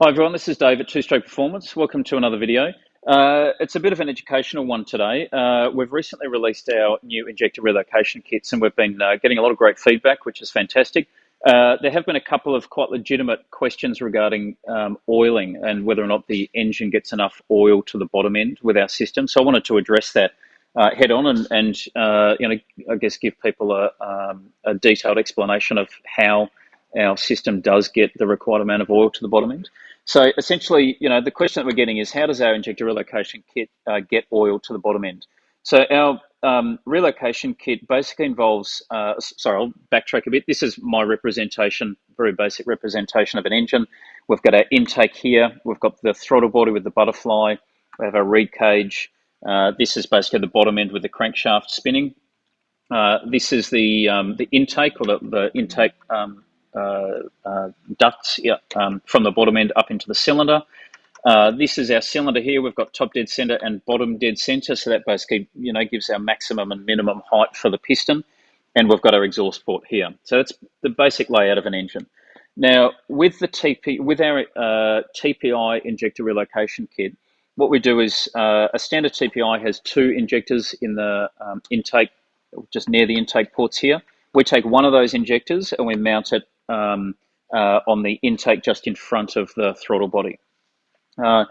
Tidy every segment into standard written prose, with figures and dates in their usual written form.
Hi everyone, this is Dave at Two Stroke Performance. Welcome to another video. It's a bit of an educational one today. We've recently released our new injector relocation kits and we've been getting a lot of great feedback, which is fantastic. There have been a couple of quite legitimate questions regarding oiling and whether or not the engine gets enough oil to the bottom end with our system. So I wanted to address that head on and I guess give people a detailed explanation of how our system does get the required amount of oil to the bottom end. So essentially, the question that we're getting is how does our injector relocation kit get oil to the bottom end? So our relocation kit basically involves, sorry, I'll backtrack a bit. This is my representation, very basic representation of an engine. We've got our intake here. We've got the throttle body with the butterfly. We have our reed cage. This is basically the bottom end with the crankshaft spinning. This is the intake or the intake ducts from the bottom end up into the cylinder. This is our cylinder here. We've got top dead center and bottom dead center, so that basically gives our maximum and minimum height for the piston. And we've got our exhaust port here. So that's the basic layout of an engine. Now with our TPI injector relocation kit, what we do is a standard TPI has two injectors in the intake, just near the intake ports here. We take one of those injectors and we mount it on the intake just in front of the throttle body. The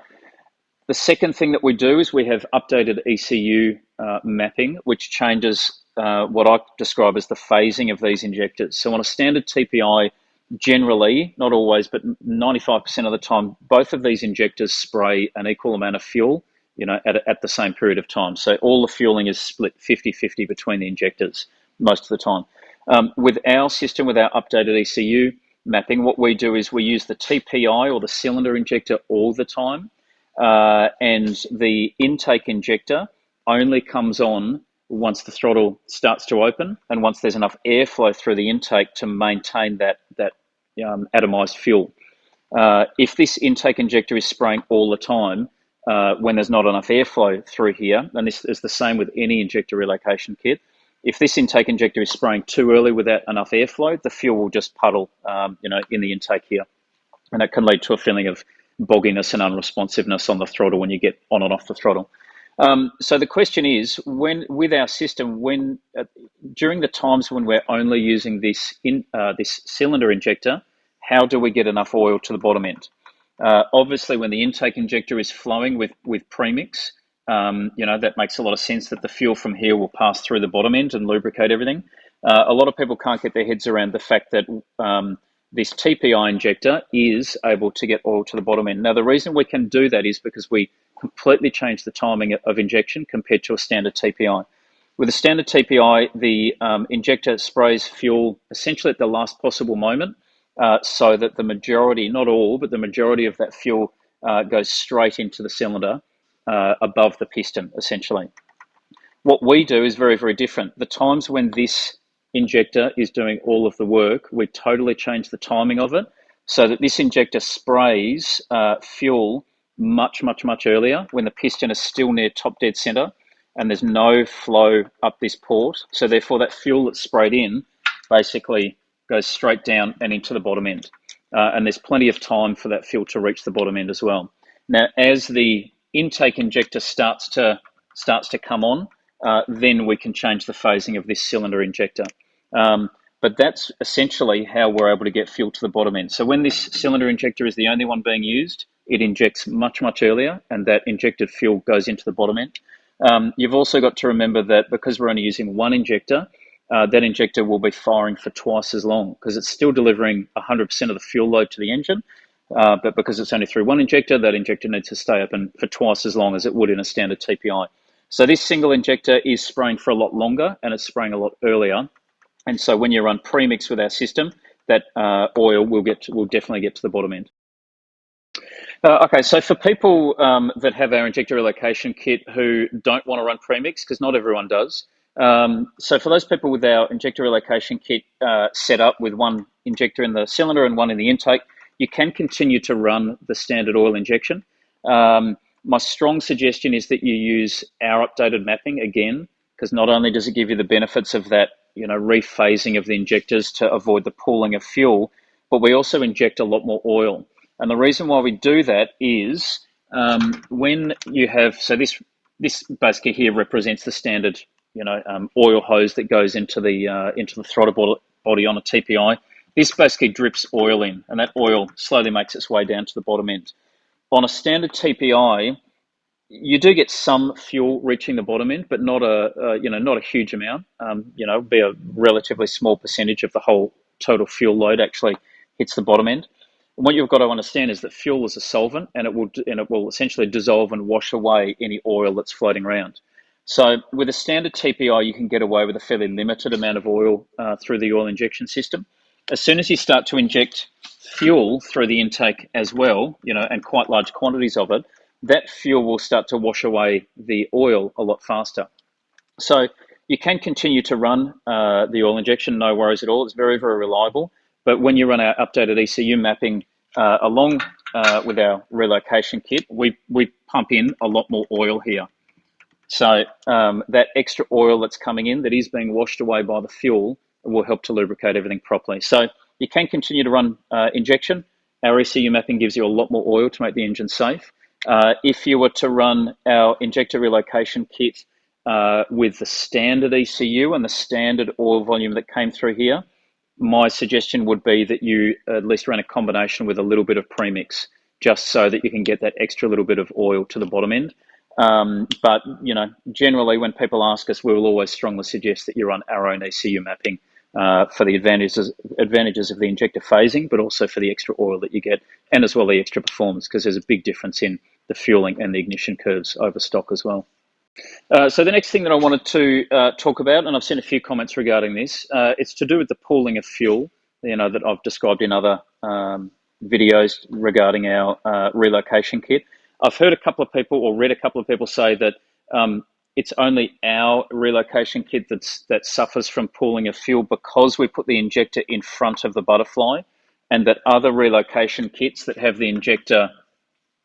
second thing that we do is we have updated ECU mapping, which changes what I describe as the phasing of these injectors. So on a standard TPI, generally, not always, but 95% of the time, both of these injectors spray an equal amount of fuel, at the same period of time. So all the fueling is split 50-50 between the injectors most of the time. With our system, with our updated ECU mapping, what we do is we use the TPI or the cylinder injector all the time, and the intake injector only comes on once the throttle starts to open and once there's enough airflow through the intake to maintain that atomized fuel. If this intake injector is spraying all the time, when there's not enough airflow through here, and this is the same with any injector relocation kit, if this intake injector is spraying too early without enough airflow, the fuel will just puddle, in the intake here. And that can lead to a feeling of bogginess and unresponsiveness on the throttle when you get on and off the throttle. So the question is, with our system, during the times when we're only using this cylinder injector, how do we get enough oil to the bottom end? Obviously, when the intake injector is flowing with premix, that makes a lot of sense that the fuel from here will pass through the bottom end and lubricate everything. A lot of people can't get their heads around the fact that this TPI injector is able to get oil to the bottom end. Now, the reason we can do that is because we completely change the timing of injection compared to a standard TPI. With a standard TPI, the injector sprays fuel essentially at the last possible moment, so that the majority, not all, but the majority of that fuel goes straight into the cylinder above the piston, essentially. What we do is very, very different. The times when this injector is doing all of the work, we totally change the timing of it so that this injector sprays fuel much, much, much earlier when the piston is still near top dead center and there's no flow up this port. So therefore that fuel that's sprayed in basically goes straight down and into the bottom end. And there's plenty of time for that fuel to reach the bottom end as well. Now, as the intake injector starts to come on, then we can change the phasing of this cylinder injector. But that's essentially how we're able to get fuel to the bottom end. So when this cylinder injector is the only one being used, it injects much, much earlier, and that injected fuel goes into the bottom end. You've also got to remember that because we're only using one injector, that injector will be firing for twice as long because it's still delivering 100% of the fuel load to the engine. But because it's only through one injector, that injector needs to stay open for twice as long as it would in a standard TPI. So this single injector is spraying for a lot longer and it's spraying a lot earlier. And so when you run premix with our system, that oil will definitely get to the bottom end. Okay, so for people that have our injector relocation kit who don't want to run premix, because not everyone does, so for those people with our injector relocation kit set up with one injector in the cylinder and one in the intake, you can continue to run the standard oil injection. My strong suggestion is that you use our updated mapping again, because not only does it give you the benefits of that, rephasing of the injectors to avoid the pooling of fuel, but we also inject a lot more oil. And the reason why we do that is when you have, so this basically here represents the standard, oil hose that goes into the throttle body on a TPI. This basically drips oil in, and that oil slowly makes its way down to the bottom end. On a standard TPI, you do get some fuel reaching the bottom end, but not a huge amount. Be a relatively small percentage of the whole total fuel load actually hits the bottom end. And what you've got to understand is that fuel is a solvent, and it will essentially dissolve and wash away any oil that's floating around. So with a standard TPI, you can get away with a fairly limited amount of oil through the oil injection system. As soon as you start to inject fuel through the intake as well, and quite large quantities of it, that fuel will start to wash away the oil a lot faster. So you can continue to run the oil injection, no worries at all. It's very, very reliable. But when you run our updated ECU mapping along with our relocation kit, we pump in a lot more oil here. So that extra oil that's coming in that is being washed away by the fuel will help to lubricate everything properly. So you can continue to run injection. Our ECU mapping gives you a lot more oil to make the engine safe. If you were to run our injector relocation kit with the standard ECU and the standard oil volume that came through here, my suggestion would be that you at least run a combination with a little bit of premix, just so that you can get that extra little bit of oil to the bottom end. But generally when people ask us, we will always strongly suggest that you run our own ECU mapping for the advantages of the injector phasing, but also for the extra oil that you get, and as well the extra performance, because there's a big difference in the fueling and the ignition curves over stock as well. So the next thing that I wanted to talk about, and I've seen a few comments regarding this, it's to do with the pooling of fuel, that I've described in other videos regarding our relocation kit. I've heard a couple of people, or read a couple of people say that it's only our relocation kit that suffers from pooling of fuel because we put the injector in front of the butterfly, and that other relocation kits that have the injector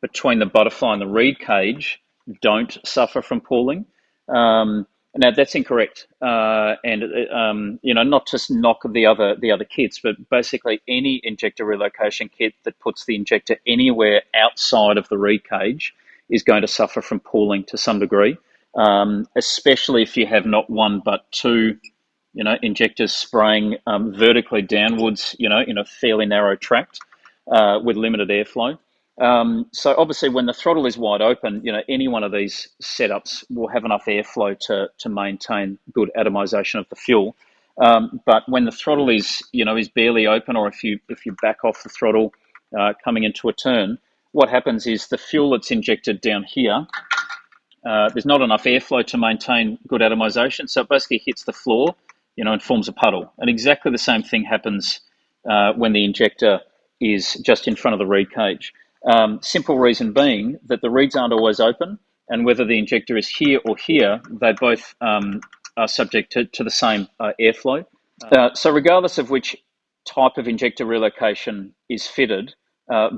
between the butterfly and the reed cage don't suffer from pooling. Now that's incorrect, and not just knock the other kits, but basically any injector relocation kit that puts the injector anywhere outside of the reed cage is going to suffer from pooling to some degree, especially if you have not one but two, injectors spraying vertically downwards, in a fairly narrow tract with limited airflow. So obviously when the throttle is wide open, any one of these setups will have enough airflow to maintain good atomization of the fuel. But when the throttle is barely open, or if you back off the throttle coming into a turn, what happens is the fuel that's injected down here, there's not enough airflow to maintain good atomization, so it basically hits the floor, and forms a puddle. And exactly the same thing happens when the injector is just in front of the reed cage. Simple reason being that the reeds aren't always open, and whether the injector is here or here, they both are subject to the same airflow. So regardless of which type of injector relocation is fitted,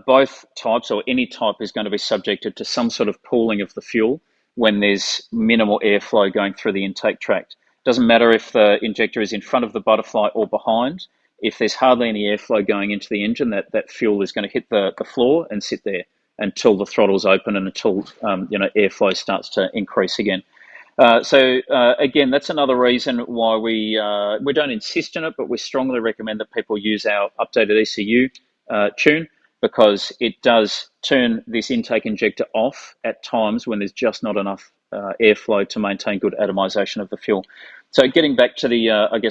both types, or any type, is going to be subjected to some sort of pooling of the fuel when there's minimal airflow going through the intake tract. Doesn't matter if the injector is in front of the butterfly or behind. If there's hardly any airflow going into the engine, that fuel is going to hit the floor and sit there until the throttle's open and until airflow starts to increase again. So again, that's another reason why we don't insist on it, but we strongly recommend that people use our updated ECU tune, because it does turn this intake injector off at times when there's just not enough airflow to maintain good atomization of the fuel. So getting back to the,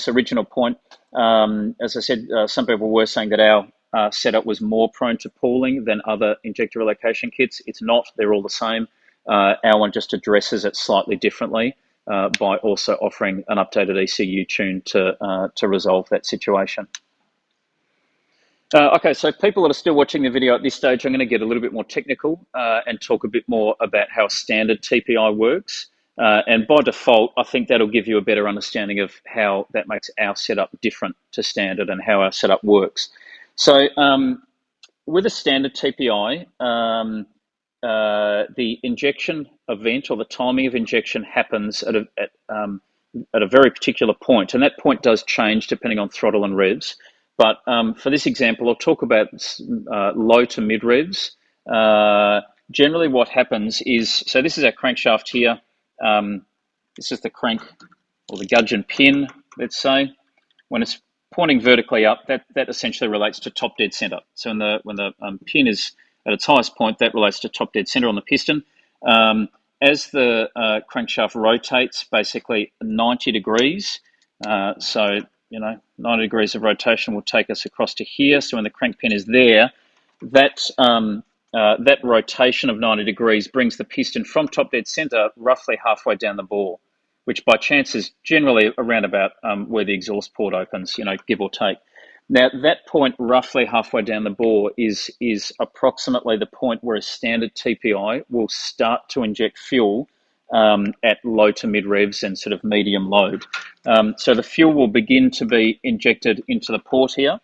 original point, as I said, some people were saying that our setup was more prone to pooling than other injector relocation kits. It's not. They're all the same. Our one just addresses it slightly differently by also offering an updated ECU tune to resolve that situation. Okay, so people that are still watching the video at this stage, I'm going to get a little bit more technical and talk a bit more about how standard TPI works. And by default, I think that'll give you a better understanding of how that makes our setup different to standard and how our setup works. So with a standard TPI, the injection event, or the timing of injection, happens at a very particular point, and that point does change depending on throttle and revs. But for this example, I'll talk about low to mid revs. Generally what happens is, so this is our crankshaft here. This is the crank or the gudgeon pin, let's say. When it's pointing vertically up, that essentially relates to top dead center. So when the pin is at its highest point, that relates to top dead center on the piston. As the crankshaft rotates, basically 90 degrees, so 90 degrees of rotation will take us across to here. So when the crank pin is there, that rotation of 90 degrees brings the piston from top dead center roughly halfway down the bore, which by chance is generally around about where the exhaust port opens, give or take. Now, that point roughly halfway down the bore is approximately the point where a standard TPI will start to inject fuel at low to mid revs and sort of medium load. So the fuel will begin to be injected into the port here.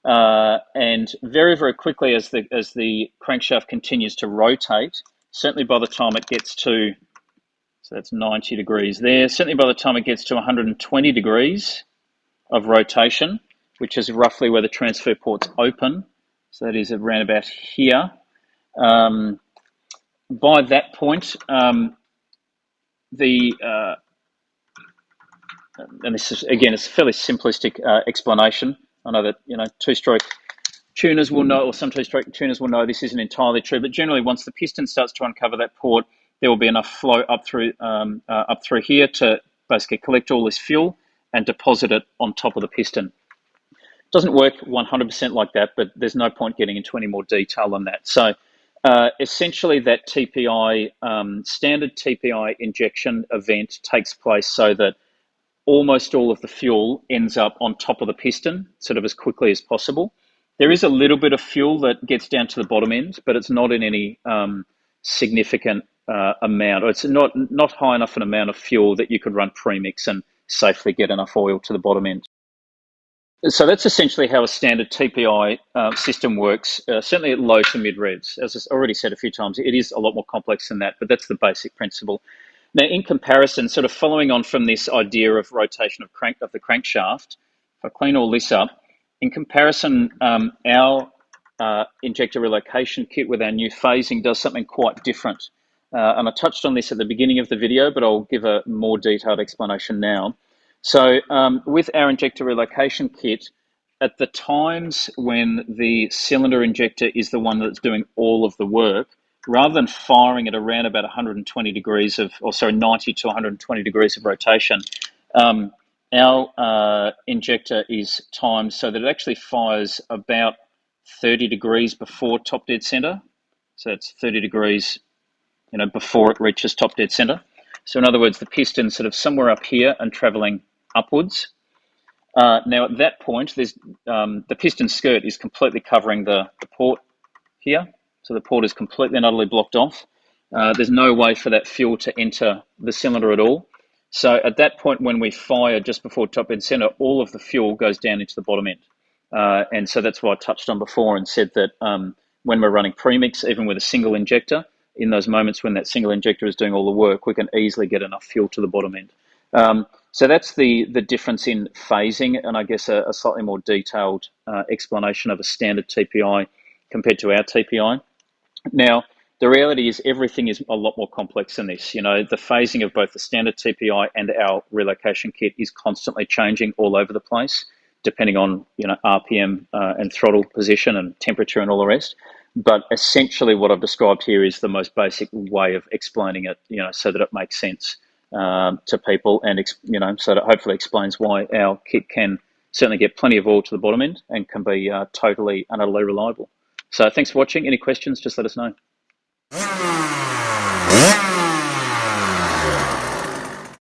And very, very quickly as the crankshaft continues to rotate, certainly by the time it gets to, so that's 90 degrees there, certainly by the time it gets to 120 degrees of rotation, which is roughly where the transfer ports open, so that is around about here. By that point, and this is, again, it's a fairly simplistic explanation. I know that, two-stroke tuners will know, or some two-stroke tuners will know this isn't entirely true, but generally once the piston starts to uncover that port, there will be enough flow up through here to basically collect all this fuel and deposit it on top of the piston. It doesn't work 100% like that, but there's no point getting into any more detail than that. So essentially that TPI, standard TPI injection event takes place so that almost all of the fuel ends up on top of the piston, sort of as quickly as possible. There is a little bit of fuel that gets down to the bottom end, but it's not in any significant amount, or it's not high enough an amount of fuel that you could run premix and safely get enough oil to the bottom end. So that's essentially how a standard TPI system works, certainly at low to mid revs. As I've already said a few times, it is a lot more complex than that, but that's the basic principle. Now, in comparison, sort of following on from this idea of rotation of the crankshaft, if I clean all this up, in comparison, our injector relocation kit with our new phasing does something quite different. And I touched on this at the beginning of the video, but I'll give a more detailed explanation now. So with our injector relocation kit, at the times when the cylinder injector is the one that's doing all of the work, rather than firing at around about 120 degrees 90 to 120 degrees of rotation, our injector is timed so that it actually fires about 30 degrees before top dead center. So it's 30 degrees, before it reaches top dead center. So in other words, the piston's sort of somewhere up here and traveling upwards. Now at that point, there's the piston skirt is completely covering the port here. So the port is completely and utterly blocked off. There's no way for that fuel to enter the cylinder at all. So at that point, when we fire just before top dead center, all of the fuel goes down into the bottom end. And so that's what I touched on before and said that when we're running premix, even with a single injector, in those moments when that single injector is doing all the work, we can easily get enough fuel to the bottom end. So that's the difference in phasing, and I guess a slightly more detailed explanation of a standard TPI compared to our TPI. Now, the reality is everything is a lot more complex than this. The phasing of both the standard TPI and our relocation kit is constantly changing all over the place, depending on RPM and throttle position and temperature and all the rest. But essentially what I've described here is the most basic way of explaining it, so that it makes sense to people, and so that hopefully explains why our kit can certainly get plenty of oil to the bottom end and can be totally and utterly reliable. So thanks for watching. Any questions, just let us know.